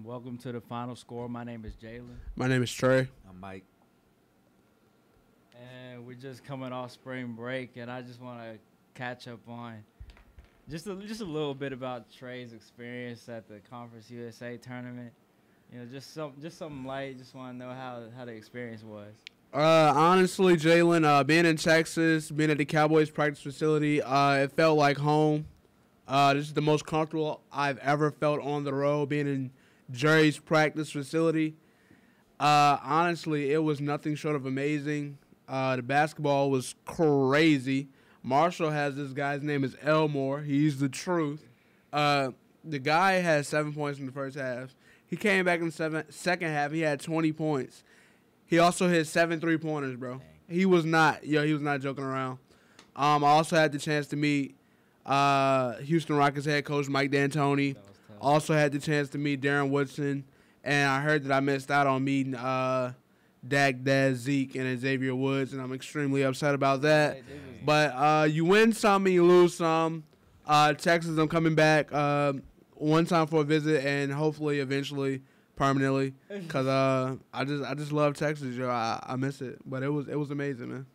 Welcome to the final score. My name is Jaylen. My name is Tre. I'm Mike. And we're just coming off spring break, and I just want to catch up on just a little bit about Tre's experience at the Conference USA tournament. You know, just something light. Just want to know how the experience was. Honestly, Jaylen, being in Texas, being at the Cowboys practice facility, it felt like home. This is the most comfortable I've ever felt on the road, being in Jerry's practice facility. Honestly, it was nothing short of amazing. The basketball was crazy. Marshall has this guy's name is Elmore. He's the truth. The guy had 7 points in the first half. He came back in the second half. He had 20 points. He also hit 7 3-pointers, bro. Dang. He was not joking around. I also had the chance to meet Houston Rockets head coach Mike D'Antoni. Also had the chance to meet Darren Woodson. And I heard that I missed out on meeting Dak, Daz, Zeke, and Xavier Woods, and I'm extremely upset about that. But you win some and you lose some. Texas, I'm coming back one time for a visit and hopefully eventually permanently, because I just love Texas, yo. I miss it, but it was amazing, man.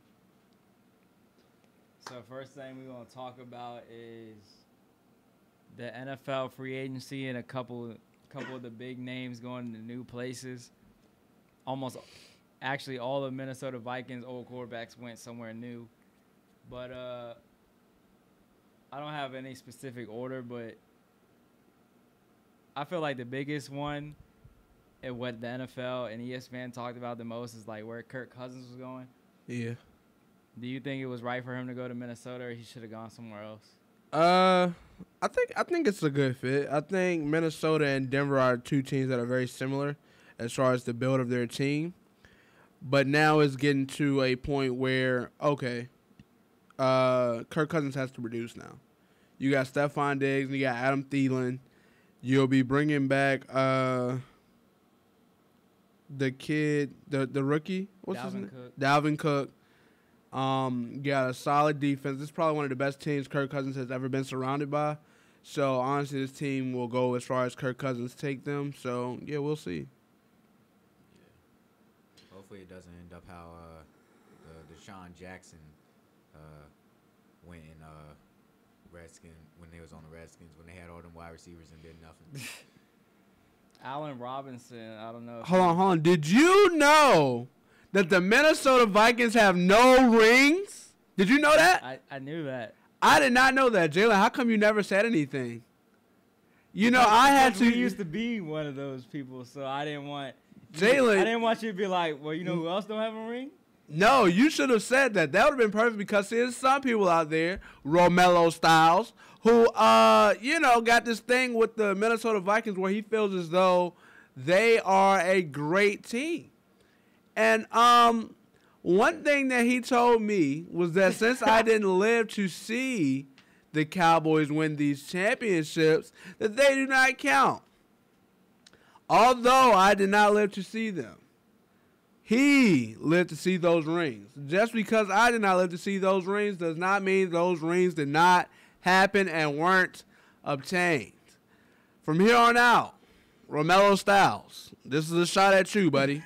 So first thing we're gonna talk about is the NFL free agency and a couple of the big names going to new places. Actually, all the Minnesota Vikings old quarterbacks went somewhere new, but I don't have any specific order, but I feel like the biggest one and what the NFL and ESPN talked about the most is like where Kirk Cousins was going. Yeah. Do you think it was right for him to go to Minnesota, or he should have gone somewhere else? I think it's a good fit. I think Minnesota and Denver are two teams that are very similar as far as the build of their team. But now it's getting to a point where, okay, Kirk Cousins has to produce now. You got Stephon Diggs and you got Adam Thielen. You'll be bringing back the kid, the rookie. What's his name? Dalvin Cook. You got a solid defense. This is probably one of the best teams Kirk Cousins has ever been surrounded by. So, honestly, this team will go as far as Kirk Cousins take them. So, yeah, we'll see. Yeah. Hopefully it doesn't end up how Deshaun Jackson went in Redskins when they was on the Redskins, when they had all them wide receivers and did nothing. Allen Robinson, I don't know. Hold on. Did you know that the Minnesota Vikings have no rings? Did you know that? I knew that. I did not know that. Jaylen, how come you never said anything? You know, I had to. We used to be one of those people, so I didn't want Jaylen. I didn't want you to be like, well, you know who else don't have a ring? No, you should have said that. That would have been perfect, because there's some people out there, Romello Styles, who, got this thing with the Minnesota Vikings where he feels as though they are a great team. And one thing that he told me was that since I didn't live to see the Cowboys win these championships, that they do not count. Although I did not live to see them. He lived to see those rings. Just because I did not live to see those rings does not mean those rings did not happen and weren't obtained. From here on out, Romello Styles, this is a shot at you, buddy.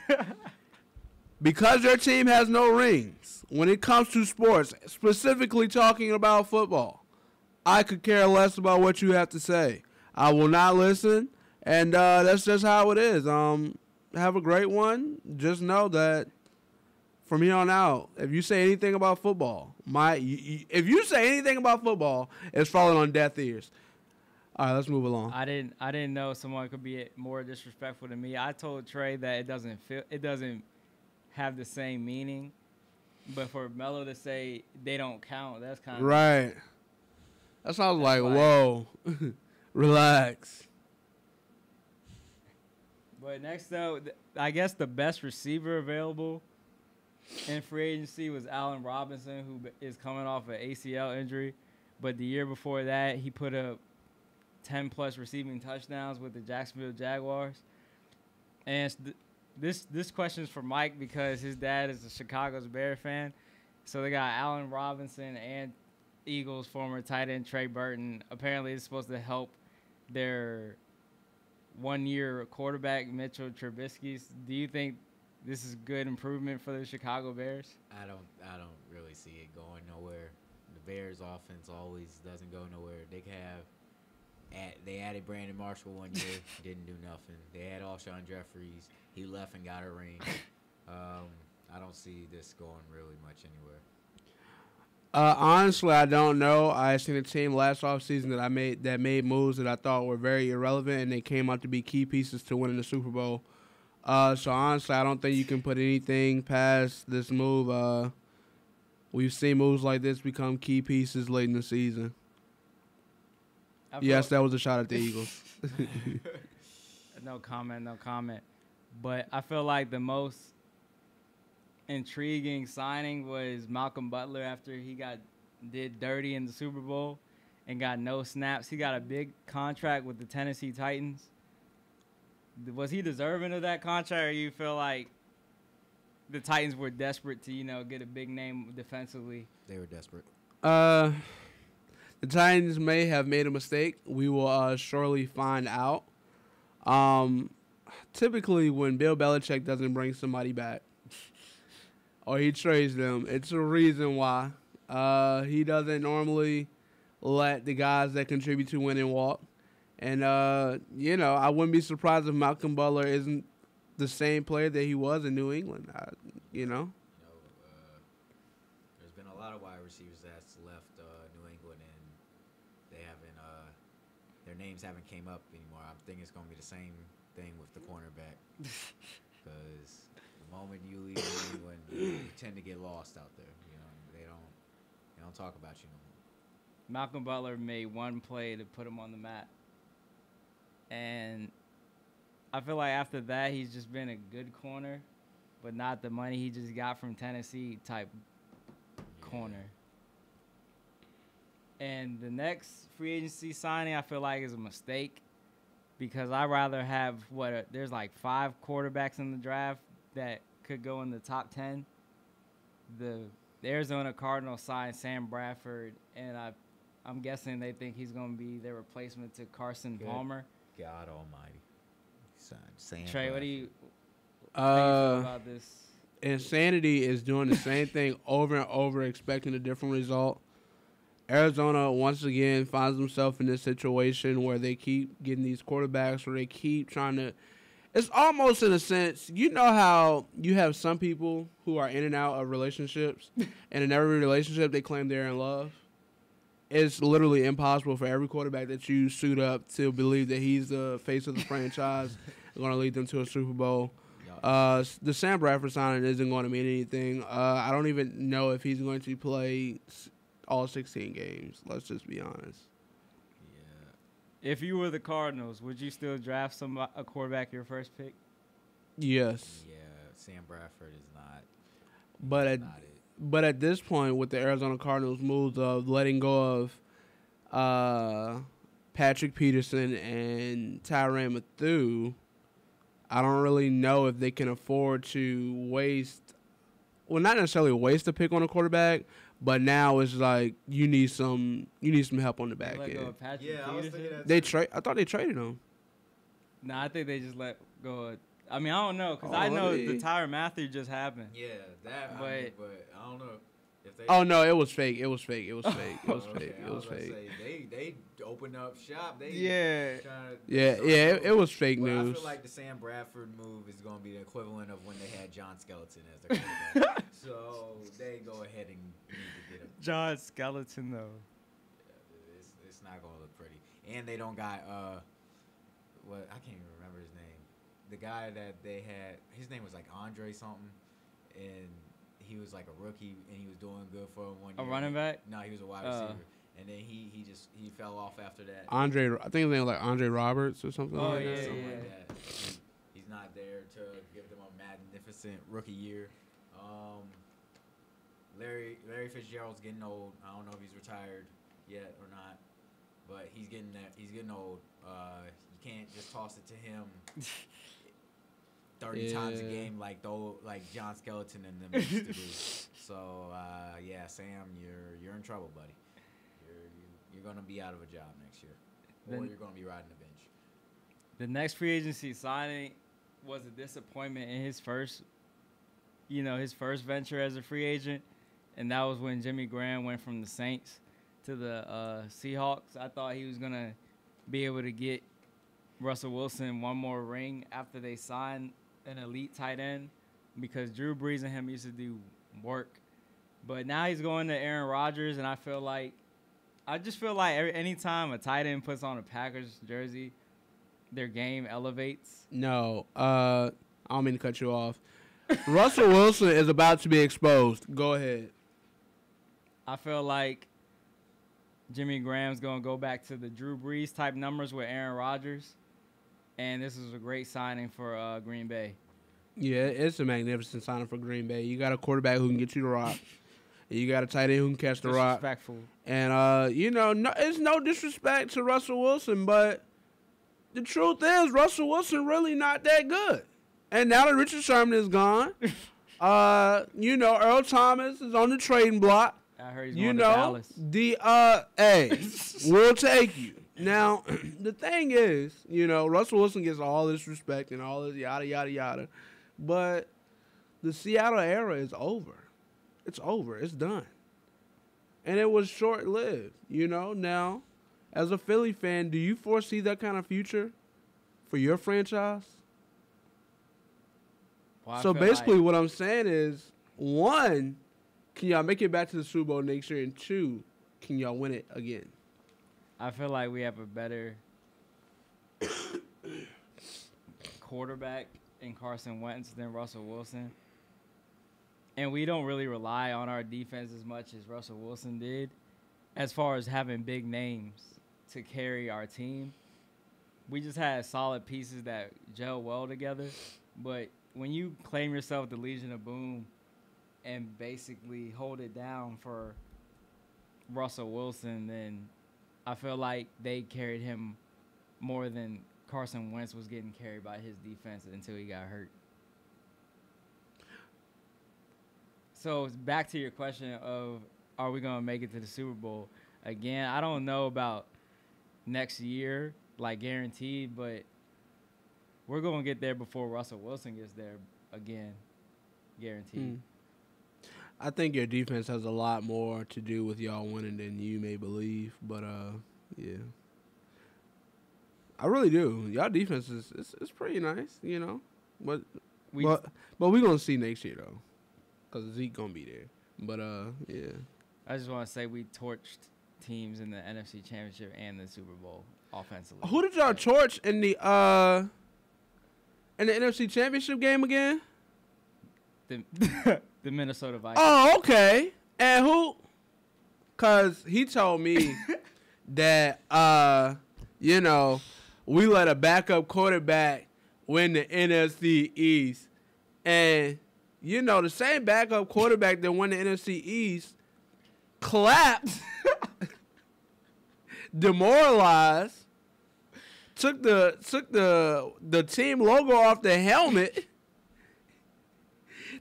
Because your team has no rings, when it comes to sports, specifically talking about football, I could care less about what you have to say. I will not listen, and that's just how it is. Have a great one. Just know that from here on out, if you say anything about football, it's falling on deaf ears. All right, let's move along. I didn't know someone could be more disrespectful than me. I told Tre that it doesn't have the same meaning, but for Melo to say they don't count, that's kind of right. That sounds like whoa, relax. But next though, I guess the best receiver available in free agency was Allen Robinson, who is coming off an ACL injury, but the year before that he put up 10+ receiving touchdowns with the Jacksonville Jaguars. And this question is for Mike because his dad is a Chicago's Bear fan. So they got Allen Robinson and Eagles former tight end Trey Burton. Apparently it's supposed to help their one-year quarterback, Mitchell Trubisky. Do you think this is good improvement for the Chicago Bears? I don't really see it going nowhere. The Bears offense always doesn't go nowhere. They can have they added Brandon Marshall one year, didn't do nothing. They had Alshon Jeffries. He left and got a ring. I don't see this going really much anywhere. Honestly, I don't know. I seen a team last offseason that made moves that I thought were very irrelevant, and they came out to be key pieces to winning the Super Bowl. So honestly, I don't think you can put anything past this move. We've seen moves like this become key pieces late in the season. Yes, that was a shot at the Eagles. No comment. But I feel like the most intriguing signing was Malcolm Butler after he did dirty in the Super Bowl and got no snaps. He got a big contract with the Tennessee Titans. Was he deserving of that contract, or you feel like the Titans were desperate to, get a big name defensively? They were desperate. The Titans may have made a mistake. We will surely find out. Typically, when Bill Belichick doesn't bring somebody back or he trades them, it's a reason why. He doesn't normally let the guys that contribute to winning walk. And, I wouldn't be surprised if Malcolm Butler isn't the same player that he was in New England, There's been a lot of wide receivers that's left New England, and they haven't their names haven't came up anymore. I think it's going to be the same thing with the cornerback because the moment you leave New England, you tend to get lost out there. They don't talk about you no more. Malcolm Butler made one play to put him on the map. And I feel like after that, he's just been a good corner, but not the money he just got from Tennessee type corner. And the next free agency signing, I feel like is a mistake because I'd rather have there's like 5 quarterbacks in the draft that could go in the top 10. The Arizona Cardinals signed Sam Bradford, and I'm guessing they think he's going to be their replacement to Carson Palmer. God almighty. Sam Trey, Bradford. what do you think about this? Insanity is doing the same thing over and over, expecting a different result. Arizona, once again, finds themselves in this situation where they keep getting these quarterbacks, where they keep trying to – it's almost in a sense, how you have some people who are in and out of relationships, and in every relationship they claim they're in love. It's literally impossible for every quarterback that you suit up to believe that he's the face of the franchise and going to lead them to a Super Bowl. The Sam Bradford signing isn't going to mean anything. I don't even know if he's going to play all 16 games. Let's just be honest. Yeah. If you were the Cardinals, would you still draft a quarterback your first pick? Yes. Yeah, Sam Bradford is not. But at this point, with the Arizona Cardinals' moves of letting go of Patrick Peterson and Tyrann Mathieu, I don't really know if they can afford to not necessarily waste a pick on a quarterback, but now it's like you need some help on the back end. I was thinking that. I thought they traded him. Nah, I think they just let go of. I mean, I don't know because I know the Tyrann Mathieu just happened. Yeah, that. But I don't know if they. Oh no, it was fake. It was fake. Okay, I was fake. Say, they opened up shop. It was fake news. I feel like the Sam Bradford move is going to be the equivalent of when they had John Skeleton as their quarterback. So they go ahead and need to get him. John Skeleton though. Yeah, it's not going to look pretty, and they don't got what I can't even remember his name. The guy that they had, his name was like Andre something, and he was like a rookie, and he was doing good for him 1 year. A running back? No, he was a wide receiver, and then he fell off after that. I think his name was like Andre Roberts or something. Oh like yeah, that. Something like that. He's not there to give them a magnificent rookie year. Larry Fitzgerald's getting old. I don't know if he's retired yet or not, but he's getting old. You can't just toss it to him 30 times a game like John Skeleton and them used to do. So Sam, you're in trouble, buddy. You're gonna be out of a job next year. or you're going to be riding the bench. The next free agency signing was a disappointment in his first venture as a free agent, and that was when Jimmy Graham went from the Saints to the Seahawks. I thought he was going to be able to get Russell Wilson one more ring after they signed an elite tight end, because Drew Brees and him used to do work. But now he's going to Aaron Rodgers, and I just feel like anytime a tight end puts on a Packers jersey, their game elevates. No, I don't mean to cut you off. Russell Wilson is about to be exposed. Go ahead. I feel like Jimmy Graham's going to go back to the Drew Brees type numbers with Aaron Rodgers, and this is a great signing for Green Bay. Yeah, it's a magnificent signing for Green Bay. You got a quarterback who can get you the rock. And you got a tight end who can catch the rock. Disrespectful. And, it's no disrespect to Russell Wilson, but the truth is Russell Wilson really not that good. And now that Richard Sherman is gone, Earl Thomas is on the trading block. I heard he's going to Dallas. We'll take you. Now, the thing is, Russell Wilson gets all this respect and all this yada, yada, yada. But the Seattle era is over. It's over. It's done. And it was short-lived, Now, as a Philly fan, do you foresee that kind of future for your franchise? Well, so basically what I'm saying is, one, can y'all make it back to the Super Bowl next year? And two, can y'all win it again? I feel like we have a better quarterback in Carson Wentz than Russell Wilson. And we don't really rely on our defense as much as Russell Wilson did as far as having big names to carry our team. We just had solid pieces that gel well together. But when you claim yourself the Legion of Boom and basically hold it down for Russell Wilson, then I feel like they carried him more than Carson Wentz was getting carried by his defense until he got hurt. So back to your question of, are we going to make it to the Super Bowl? Again, I don't know about next year, like guaranteed, but we're going to get there before Russell Wilson gets there again, guaranteed. I think your defense has a lot more to do with y'all winning than you may believe, but yeah. I really do. Y'all defense is pretty nice, But we're going to see next year, though. Because Zeke going to be there. But, yeah. I just want to say we torched teams in the NFC Championship and the Super Bowl offensively. Who did y'all torch in the NFC Championship game again? The Minnesota Vikings. Oh, okay. And who? Because he told me that, we let a backup quarterback win the NFC East. And, the same backup quarterback that won the NFC East clapped, demoralized, took the team logo off the helmet.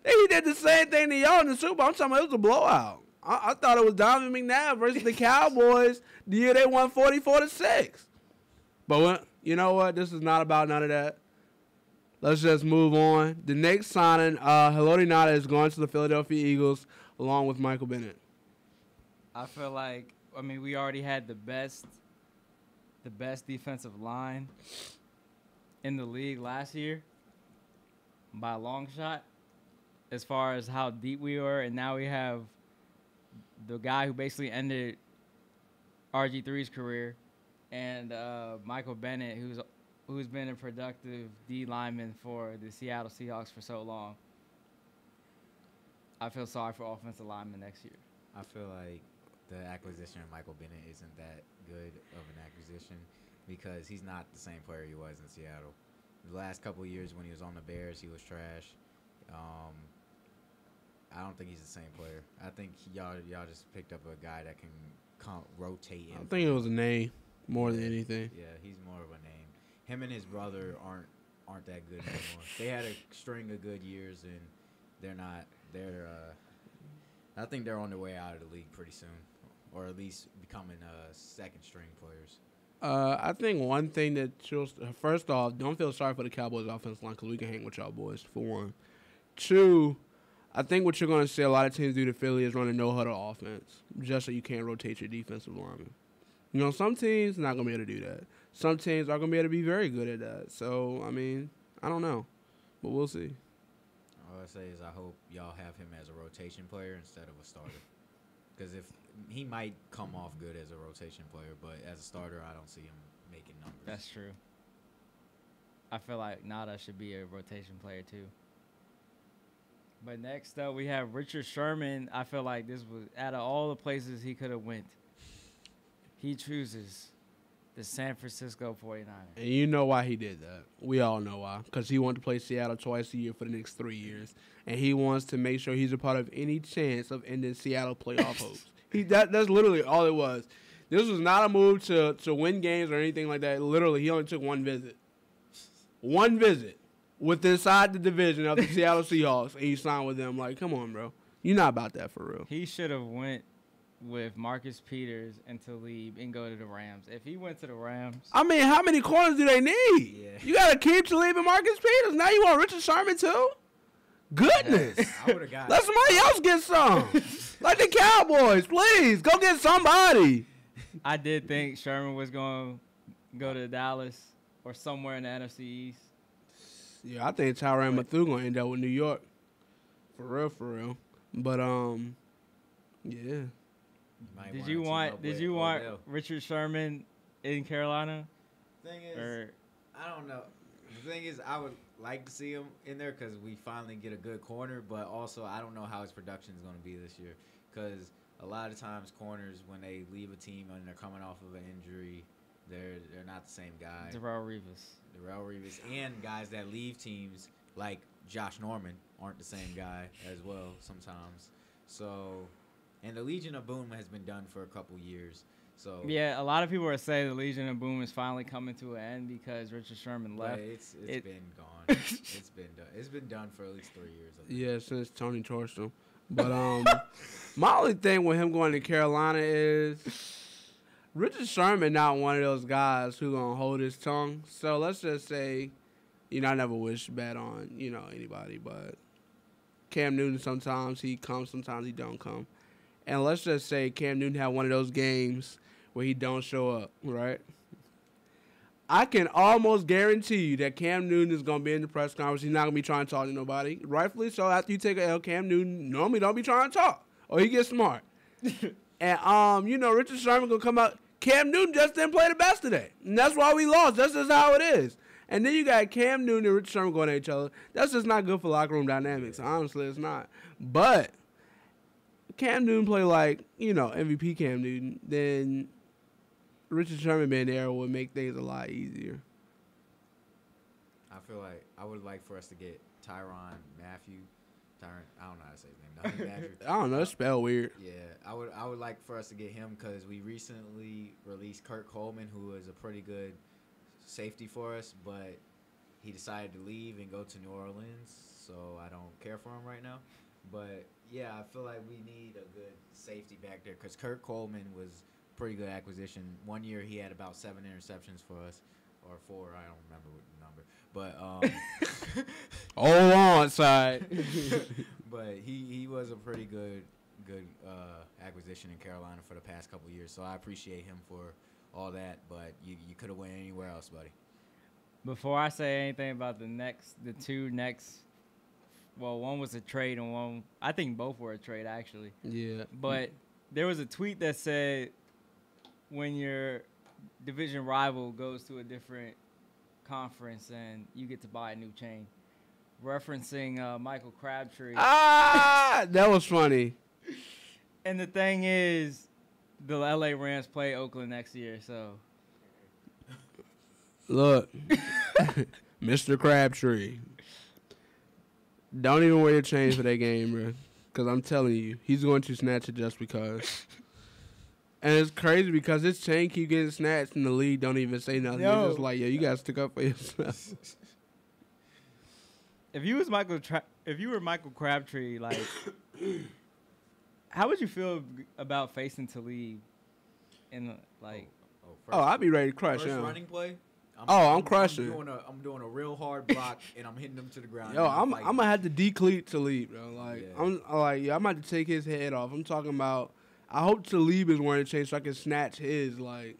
He did the same thing to y'all in the Super Bowl. I'm talking about it was a blowout. I thought it was Donovan McNabb versus the Cowboys the year they won 44-6. But you know what? This is not about none of that. Let's just move on. The next signing, Haloti Ngata is going to the Philadelphia Eagles along with Michael Bennett. I feel like, we already had the best defensive line in the league last year by a long shot as far as how deep we were, and now we have the guy who basically ended RG3's career and Michael Bennett, who's been a productive D lineman for the Seattle Seahawks for so long. I feel sorry for offensive linemen next year. I feel like the acquisition of Michael Bennett isn't that good of an acquisition because he's not the same player he was in Seattle. The last couple of years when he was on the Bears, he was trash. I don't think he's the same player. I think y'all just picked up a guy that can rotate. I think it was a name more than anything. Yeah, he's more of a name. Him and his brother aren't that good anymore. They had a string of good years, and they're not. I think they're on their way out of the league pretty soon, or at least becoming second string players. I think one thing that you'll first off, don't feel sorry for the Cowboys offensive line because we can hang with y'all boys for one. Two, I think what you're going to see a lot of teams do to Philly is run a no-huddle offense just so you can't rotate your defensive linemen. You know, some teams not going to be able to do that. Some teams are going to be able to be very good at that. So, I mean, I don't know, but we'll see. All I say is I hope y'all have him as a rotation player instead of a starter. Because if he might come off good as a rotation player, but as a starter, I don't see him making numbers. That's true. I feel like Nada should be a rotation player too. But next up, we have Richard Sherman. I feel like this was, out of all the places he could have went, he chooses the San Francisco 49ers. And you know why he did that. We all know why. Because he wanted to play Seattle twice a year for the next 3 years. And he wants to make sure he's a part of any chance of ending Seattle playoff hopes. That's literally all it was. This was not a move to win games or anything like that. Literally, he only took one visit. One visit with inside the division of the Seattle Seahawks, and he signed with them. Like, come on, bro. You're not about that for real. He should have went with Marcus Peters and Talib and go to the Rams. If he went to the Rams. I mean, how many corners do they need? Yeah. You got to keep Talib and Marcus Peters. Now you want Richard Sherman, too? Goodness. I would have got Let somebody else get some. Like the Cowboys, please. Go get somebody. I did think Sherman was going to go to Dallas or somewhere in the NFC East. Yeah, I think Tyrann Mathieu going to end up with New York. For real. But, yeah. Did you want Richard Sherman in Carolina? Thing is, Or I don't know. The thing is, I would like to see him in there because we finally get a good corner, but also I don't know how his production is going to be this year because a lot of times corners, when they leave a team and they're coming off of an injury, they're not the same guy. Darrelle Revis. And guys that leave teams like Josh Norman aren't the same guy as well sometimes. So, and the Legion of Boom has been done for a couple years. So yeah, a lot of people are saying the Legion of Boom is finally coming to an end because Richard Sherman left. It's been gone. It's been done. It's been done for at least 3 years. I think. Yeah, since Tony torched him. But my only thing with him going to Carolina is Richard Sherman not one of those guys who gonna hold his tongue. So let's just say, I never wish bad on anybody, but Cam Newton sometimes he comes, sometimes he don't come. And let's just say Cam Newton had one of those games where he don't show up, right? I can almost guarantee you that Cam Newton is going to be in the press conference. He's not going to be trying to talk to nobody. Rightfully so, after you take a L, Cam Newton normally don't be trying to talk. Or he gets smart. And, Richard Sherman going to come out. Cam Newton just didn't play the best today. And that's why we lost. That's just how it is. And then you got Cam Newton and Richard Sherman going at each other. That's just not good for locker room dynamics. Honestly, it's not. But Cam Newton play like, MVP Cam Newton, then Richard Sherman being there would make things a lot easier. I feel like I would like for us to get Tyrann Mathieu. I don't know how to say his name. Matthew. I don't know. It's spelled weird. Yeah, I would like for us to get him because we recently released Kurt Coleman, who is a pretty good safety for us, but he decided to leave and go to New Orleans, so I don't care for him right now. But yeah, I feel like we need a good safety back there because Kurt Coleman was a pretty good acquisition. 1 year he had about 7 interceptions for us, or 4. I don't remember what the number. But hold on, side. but he was a pretty good acquisition in Carolina for the past couple of years. So I appreciate him for all that. But you could have went anywhere else, buddy. Before I say anything about the two next. Well, one was a trade and one, I think both were a trade, actually. Yeah. But there was a tweet that said when your division rival goes to a different conference and you get to buy a new chain, referencing Michael Crabtree. That was funny. And the thing is, the LA Rams play Oakland next year, so. Look, Mr. Crabtree. Don't even wear your chains for that game, bro. Because I'm telling you, he's going to snatch it just because. And it's crazy because his chain keep getting snatched and the league don't even say nothing. Yo. It's just like, you got to stick up for yourself. If you were Michael Crabtree, like, how would you feel about facing Talib in like? Oh, I'll be ready to crush first him. running play. I'm crushing. I'm doing a real hard block, and I'm hitting him to the ground. Yo, I'm gonna have to decleat Talib, bro. Like Yeah. I'm about to take his head off. I'm talking about. I hope Talib is wearing a chain so I can snatch his. Like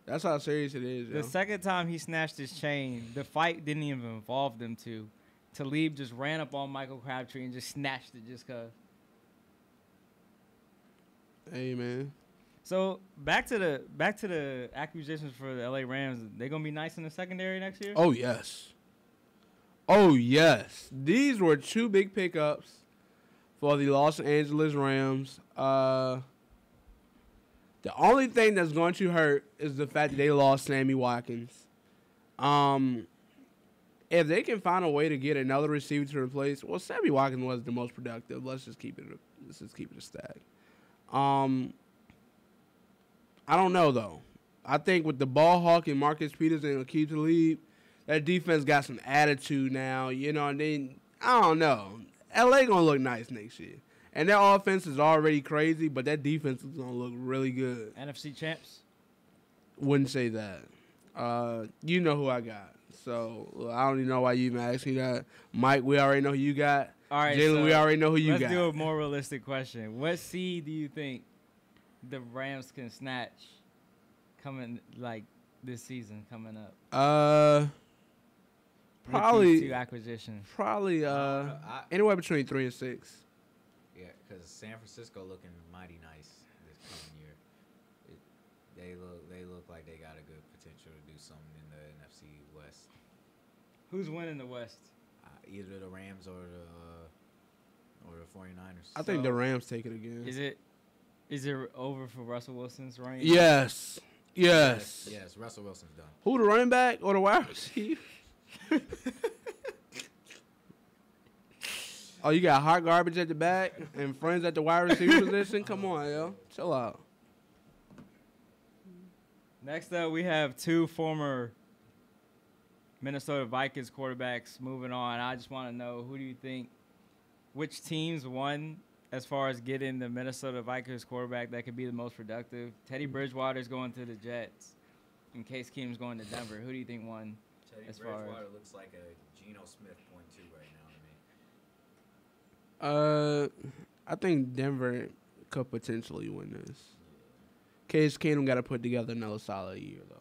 that's how serious it is. Yo. The second time he snatched his chain, the fight didn't even involve them two. Talib just ran up on Michael Crabtree and just snatched it just cause. Hey man. So back to the acquisitions for the LA Rams. They gonna be nice in the secondary next year? Oh yes. Oh yes. These were two big pickups for the Los Angeles Rams. The only thing that's going to hurt is the fact that they lost Sammy Watkins. If they can find a way to get another receiver to replace, well, Sammy Watkins was the most productive. Let's just keep it a stack. I don't know though. I think with the ball hawk and Marcus Peters and Akeem Talib, that defense got some attitude now. You know, and then I don't know. LA gonna look nice next year, and their offense is already crazy, but that defense is gonna look really good. NFC champs. Wouldn't say that. You know who I got, so I don't even know why you even asked me that. Mike, we already know who you got. All right, Jaylen, so we already know who you got. Let's do a more realistic question. What seed do you think the Rams can snatch coming like this season coming up? Probably two acquisitions. Probably anywhere between 3 and 6. Yeah, because San Francisco looking mighty nice this coming year. They look like they got a good potential to do something in the NFC West. Who's winning the West? Either the Rams or the 49ers. I think the Rams take it again. Is it over for Russell Wilson's reign? Yes. Yes, Russell Wilson's done. Who, the running back or the wide receiver? Oh, you got hot garbage at the back and friends at the wide receiver position? Come on, yo. Chill out. Next up, we have two former Minnesota Vikings quarterbacks moving on. I just want to know, who do you think, which teams won as far as getting the Minnesota Vikings quarterback that could be the most productive? Teddy Bridgewater's going to the Jets, and Case Keenum's going to Denver. Who do you think won? Teddy as far Bridgewater as looks like a Geno Smith 0.2 right now to me. I think Denver could potentially win this. Case Keenum got to put together another solid year, though.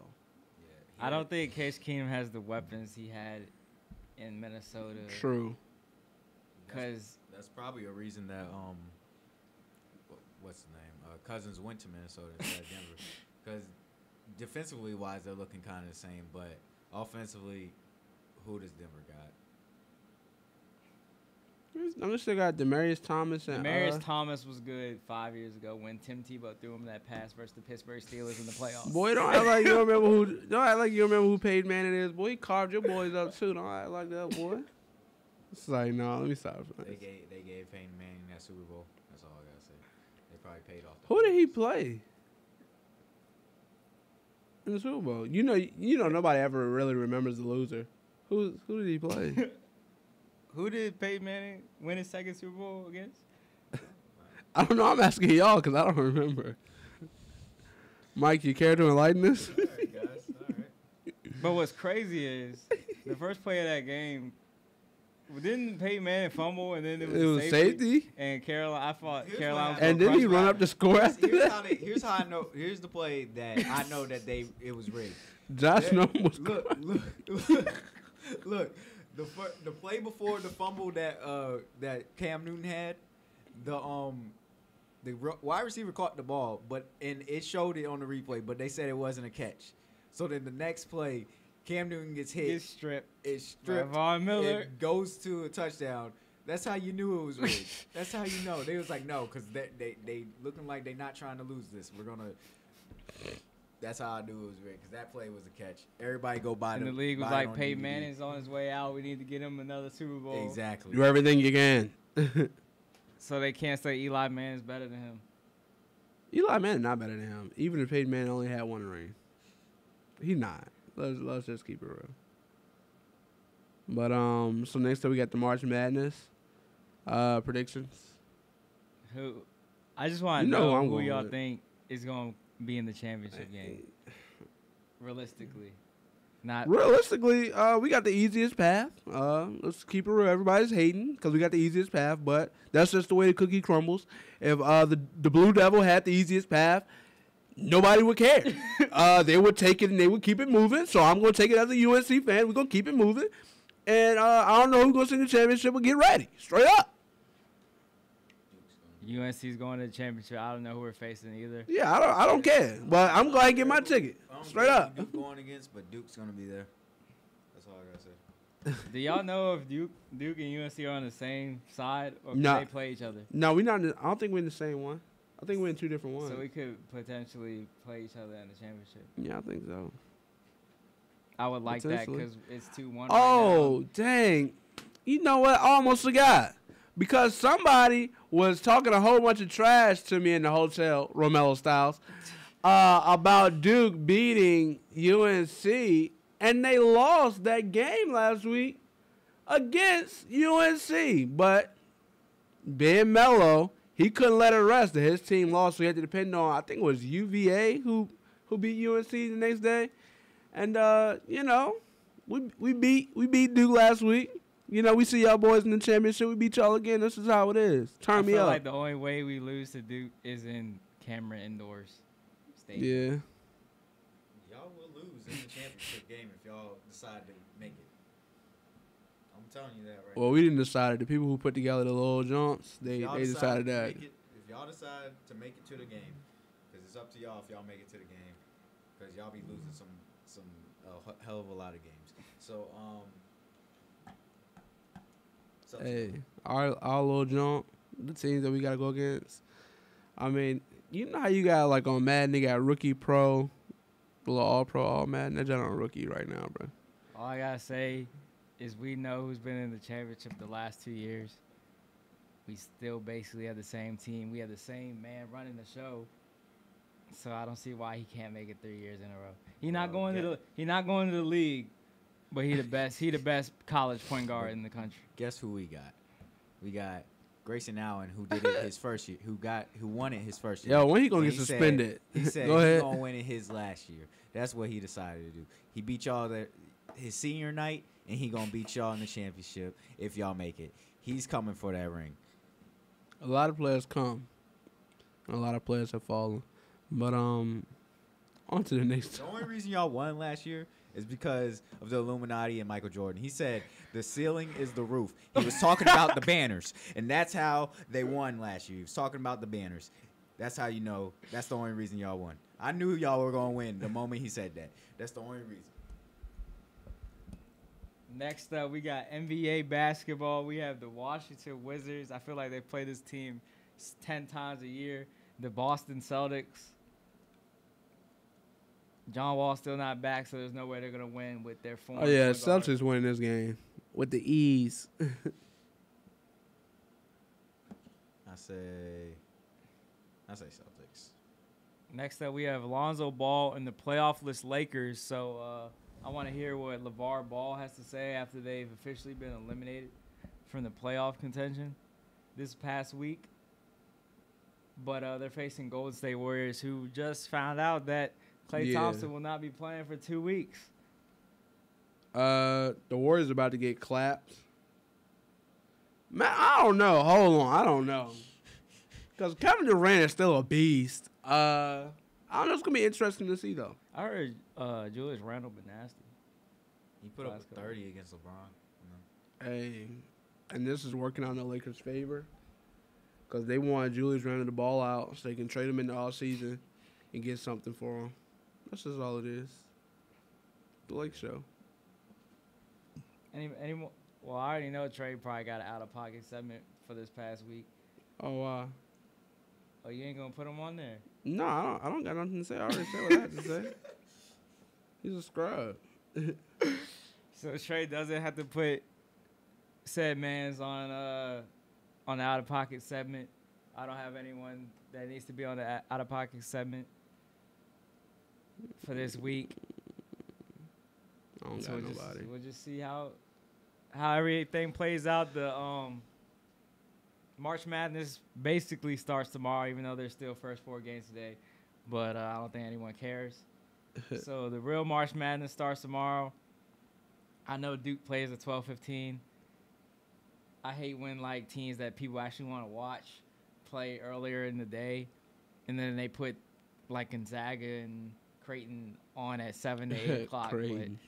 I don't think Case Keenum has the weapons he had in Minnesota. True. Because that's probably a reason that what's the name? Cousins went to Minnesota instead of Denver. Because defensively wise, they're looking kind of the same, but offensively, who does Denver got? I'm just still got Demaryius Thomas and Demaryius Thomas was good 5 years ago when Tim Tebow threw him that pass versus the Pittsburgh Steelers in the playoffs. Boy, don't act like you remember who Peyton Manning is. Boy, he carved your boys up too. Don't act like that, boy. It's like, no, let me stop. They gave Peyton Manning that Super Bowl. That's all I gotta say. They probably paid off. Who did he play in the Super Bowl? You know, nobody ever really remembers the loser. Who did he play? Who did Peyton Manning win his second Super Bowl against? I don't know. I'm asking y'all because I don't remember. Mike, you care to enlighten us? All right, guys. All right. But what's crazy is the first play of that game, didn't Peyton Manning fumble and then it was safety? And Carolina, I thought Here's Carolina was what And gonna then he crush run that. up the score after that. Here's how I know. Here's the play that I know that it was rigged. Josh Norman was Look. The play before the fumble that Cam Newton had, the wide receiver caught the ball, and it showed it on the replay, but they said it wasn't a catch. So then the next play, Cam Newton gets hit. It's stripped. It's stripped. Von Miller. It goes to a touchdown. That's how you knew it was rigged. That's how you know. They was like, no, because they looking like they not trying to lose this. We're gonna. That's how I knew it was rigged, because that play was a catch. Everybody go by And the the league was buy it like, on Peyton DVD. Manning's on his way out. We need to get him another Super Bowl. Exactly. do everything you can. So they can't say Eli Manning's better than him. Eli Manning not better than him. Even if Peyton Manning only had one ring, he not. Let's just keep it real. But so next up we got the March Madness predictions. I just want to You know who know I'm who going y'all with. think is going to be in the championship game. realistically? Not Realistically, we got the easiest path. Let's keep it real. Everybody's hating because we got the easiest path, but that's just the way the cookie crumbles. If the Blue Devil had the easiest path, nobody would care. They would take it and they would keep it moving. So I'm going to take it as a UNC fan. We're going to keep it moving. And I don't know who's going to sing the championship, but get ready. Straight up. UNC's going to the championship. I don't know who we're facing either. Yeah, I don't care. But I'm going to get my ticket. Straight up. Duke going against, but Duke's going to be there. That's all I got to say. Do y'all know if Duke and UNC are on the same side or No. can they play each other? No, we're not. I don't think we're in the same one. I think we're in two different ones. So we could potentially play each other in the championship. Yeah, I think so. I would like that Potentially. because it's 2-1 Oh, right dang. You know what? I almost forgot. Because somebody was talking a whole bunch of trash to me in the hotel, Romello Styles, about Duke beating UNC, and they lost that game last week against UNC. But being Melo, he couldn't let it rest that his team lost, so he had to depend on, I think it was UVA who beat UNC the next day. And, you know, we beat Duke last week. You know, we see y'all boys in the championship. We beat y'all again. This is how it is. now. Turn me I feel up. like the only way we lose to Duke is in Cameron Indoors Stadium. Yeah. Y'all will lose in the championship game if y'all decide to make it. I'm telling you that right Well, we didn't decide it. The people who put together the little jumps, now. they If y'all decided to that. make it- if y'all decide to make it to the game, because it's up to y'all if y'all make it to the game, because y'all be losing some hell of a lot of games. So it's up to Hey, y'all. our little jump, the teams that we got to go against. I mean, you know how you got, like, on Madden, they got rookie pro, little all pro, all Madden. They're just on rookie right now, bro. All I gotta say is we know who's been in the championship the last 2 years. We still basically have the same team. We have the same man running the show. So I don't see why he can't make it 3 years in a row. He not going to the league, but he the best. He the best college point guard in the country. Guess who we got? We got Grayson Allen, who did it his first year, who won it his first year. Yo, when he going to And get suspended? He said Go he's ahead. going to win it his last year. That's what he decided to do. He beat y'all his senior night, and he going to beat y'all in the championship if y'all make it. He's coming for that ring. A lot of players come. A lot of players have fallen. But, on to the next. The only reason y'all won last year is because of the Illuminati and Michael Jordan. He said the ceiling is the roof. He was talking about the banners, and that's how they won last year. He was talking about the banners. That's how you know. That's the only reason y'all won. I knew y'all were going to win the moment he said that. That's the only reason. Next up, we got NBA basketball. We have the Washington Wizards. I feel like they play this team 10 times a year. The Boston Celtics. John Wall's still not back, so there's no way they're going to win with their form. Oh, yeah, Celtics winning this game with the ease. I say Celtics. Next up, we have Lonzo Ball and the playoff-less Lakers. So I want to hear what LeVar Ball has to say after they've officially been eliminated from the playoff contention this past week. But they're facing Golden State Warriors, who just found out that Klay Thompson will not be playing for 2 weeks. The Warriors about to get clapped. Man, I don't know. Hold on. I don't know. Because Kevin Durant is still a beast. I don't know. It's going to be interesting to see, though. I heard Julius Randle been nasty. He put up a 30 against LeBron. Hey, and this is working out in the Lakers' favor. Because they want Julius Randle the ball out so they can trade him in the offseason and get something for him. That's just all it is. The Lake Show. Any more? Well, I already know Trey probably got an out-of-pocket segment for this past week. Oh, wow. Oh, you ain't going to put him on there? No, I don't got nothing to say. I already said what I had to say. He's a scrub. So Trey doesn't have to put said mans on the out-of-pocket segment. I don't have anyone that needs to be on the out-of-pocket segment for this week. I don't got nobody. We'll just see how everything plays out. The March Madness basically starts tomorrow, even though there's still first 4 games today. But I don't think anyone cares. So the real March Madness starts tomorrow. I know Duke plays at 12:15. I hate when like teams that people actually want to watch play earlier in the day, and then they put like Gonzaga and Creighton on at 7 to 8 o'clock. Creighton.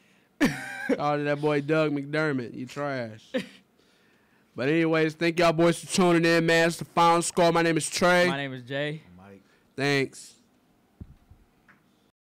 Oh, that boy Doug McDermott, you trash. But anyways, thank y'all boys for tuning in, man. It's the final score. My name is Trey. My name is Jay. Mike. Thanks.